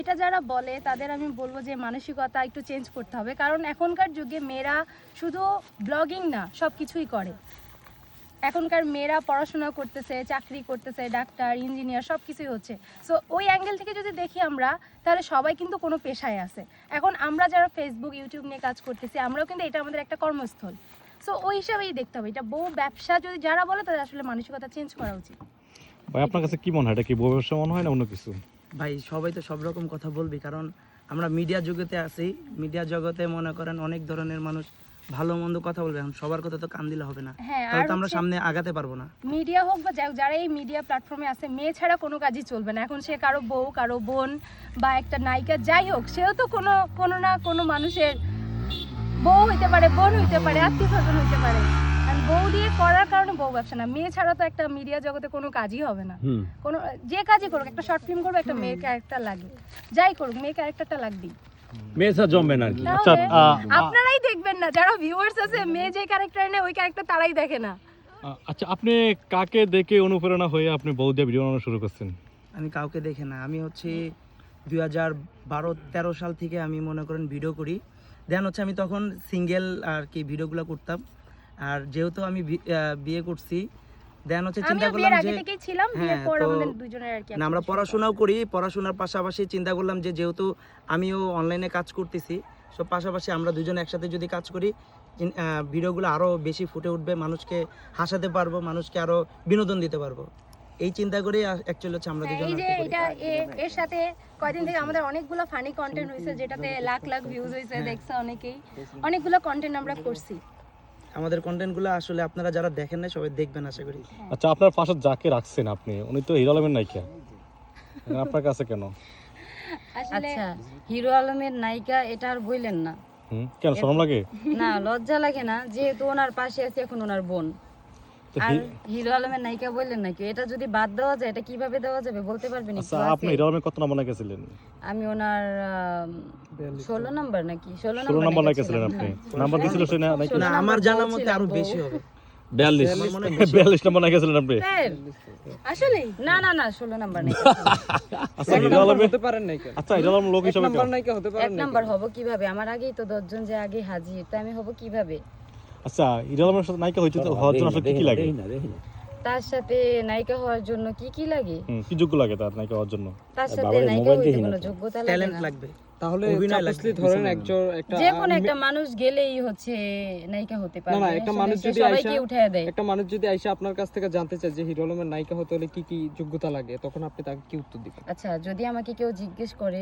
এটা যারা বলে তাদের আমি বলবো যে মানসিকতা একটু চেঞ্জ করতে হবে, কারণ এখনকার যুগে মেয়েরা শুধু ব্লগিং না সব কিছুই করে। এখনকার মেয়েরা পড়াশোনা করতেছে, চাকরি করতেছে, ডাক্তার, ইঞ্জিনিয়ার সব কিছুই হচ্ছে। সো ওই অ্যাঙ্গেল থেকে যদি দেখি আমরা, তাহলে সবাই কিন্তু কোনো পেশায় আছে। এখন আমরা যারা ফেসবুক, ইউটিউব নিয়ে কাজ করতেছি, আমরাও কিন্তু এটা আমাদের একটা কর্মস্থল। সো ওই হিসাবেই দেখতে হবে। এটা বউ ব্যবসা যদি যারা বলে, তাদের আসলে মানসিকতা চেঞ্জ করা উচিত। ভাই আপনার কাছে কি মনে হয়, এটা কি বউ ব্যবসা মনে হয় না অন্য কিছু? ভাই সবাই তো সব রকম কথা বলবি, কারণ আমরা মিডিয়া জগতে আছি। মিডিয়া জগতে মনে করেন অনেক ধরনের মানুষ ভালো মন্দ কথা বলবে, এখন সবার কথা তো কান দিলে হবে না, হ্যাঁ, তাহলে আর তো আমরা হচ্ছে সামনে আগাতে পারবো না। মিডিয়া হোক বা যারা এই মিডিয়া প্ল্যাটফর্মে আছে, মেয়ে ছাড়া কোনো কাজই চলবে না। এখন সে কারো বউ, কারো বোন বা একটা নায়িকা যাই হোক, সেও তো কোনো না কোনো মানুষের বউ হইতে পারে, বোন হইতে পারে, আত্মীয় স্বজন হইতে পারে। আর বউ দিয়ে করার কারণে বউ ব্যবসা না। মেয়ে ছাড়া তো একটা মিডিয়া জগতে কোনো কাজই হবে না। কোনো যে কাজই করুক, একটা শর্ট ফিল্ম করবে, একটা মেয়ের ক্যারেক্টার লাগে, যাই করুক মেয়ে ক্যারেক্টারটা লাগবেই। মেয়েছা জমবে না আর কি। আচ্ছা আপনারাই দেখবেন না, যারা ভিউয়ার্স আছে, মেয়ে যে ক্যারেক্টার নেয় ওই ক্যারেক্টার তারাই দেখে না। আচ্ছা আপনি কাকে দেখে অনুপ্রেরণা হয়ে আপনি বউ দিয়ে ভিডিও বানানো শুরু করছেন? আমি কাউকে দেখে না, আমি হচ্ছে 2012-13 সাল থেকে আমি মনে করেন ভিডিও করি। দেন হচ্ছে আমি তখন সিঙ্গেল আর কি ভিডিওগুলো করতাম। আর যেহেতু আমি বিয়ে করছি, দেন হচ্ছে চিন্তা করলাম যে আমরা পড়াশোনাও করি, পড়াশোনার পাশাপাশি চিন্তা করলাম যে যেহেতু আমিও অনলাইনে কাজ করতেছি, সো পাশাপাশি আমরা দুজন একসাথে যদি কাজ করি, ভিডিওগুলো আরও বেশি ফুটে উঠবে, মানুষকে হাসাতে পারবো, মানুষকে আরও বিনোদন দিতে পারবো। এই চিন্তা করে অ্যাকচুয়ালি হচ্ছে আমরা দুজন। এই যে এটা এর সাথে কয়দিন থেকে আমাদের অনেকগুলো ফানি কন্টেন্ট হয়েছে, যেটাতে লাখ লাখ ভিউজ হয়েছে, দেখছে অনেকেই। অনেকগুলো কন্টেন্ট আমরা করছি। আমাদের কন্টেন্টগুলো আসলে আপনারা যারা দেখেন না সবাই দেখবেন আশা করি। আচ্ছা আপনার পাশে যাকে রাখছেন আপনি, উনি তো হিরো আলমের নায়িকা, আপনার কাছে কেন? আসলে আচ্ছা, হিরো আলমের নায়িকা এটা আর বললেন না। কেন শরম লাগে? না, লজ্জা লাগে না, যেহেতু ওনার পাশে আছে এখন ওনার বোন। তো আর হিরো আলমের নায়িকা বললেন নাকি, এটা যদি বাদ দেওয়া যায়, এটা কিভাবে দেওয়া যাবে বলতে পারবেন? আচ্ছা আপনি হিরো আলমের কত নম্বর নায়িকা ছিলেন? আমি ওনার 16 নাম্বার নাকি 16 16 নম্বর নায়িকা ছিলেন ছিলাম। আপনি? নাম্বার দিছিল সে না নাকি? না, আমার জানার মতে আরো বেশি হবে। 42 নম্বর নায়িকা ছিলেন আপনি? আসলে না না না 16 নাম্বার নাকি। আচ্ছা হিরো আলমের হতে পারেন নাকি? আচ্ছা হিরো আলম লোক হিসেবে নাম্বার নাকি হতে এক পারেন নাম্বার হব কিভাবে? আমার আগেই তো 10 জন যে আগে হাজির, তাই আমি হব কিভাবে? আচ্ছা হিরো আলমের সাথে নায়িকা হওয়ার জন্য আসলে কি কি লাগে? তার সাথে নায়িকা হওয়ার জন্য কি কি লাগে? কি যোগ্য লাগে তার নায়িকা হওয়ার জন্য? তার সাথে নায়িকা হইতে কোনো যোগ্যতা লাগে ট্যালেন্ট না। লাগবে, তাহলে অভিনয় চাপসলি লাগবে, ধরেন কিছু না। একটা যে কোনো একটা মানুষ গেলেই হচ্ছে নায়িকা হতে পারে। না, একটা মানুষ যদি সবাইকে উঠায় দেয়। একটা মানুষ যদি আইসা আপনার কাছ থেকে জানতে চায় যে হিরো আলমের নায়িকা হতে হলে কি কি যোগ্যতা লাগে, তখন আপনি তাকে কি উত্তর দিবেন? আচ্ছা, যদি আমাকে কেউ জিজ্ঞেস করে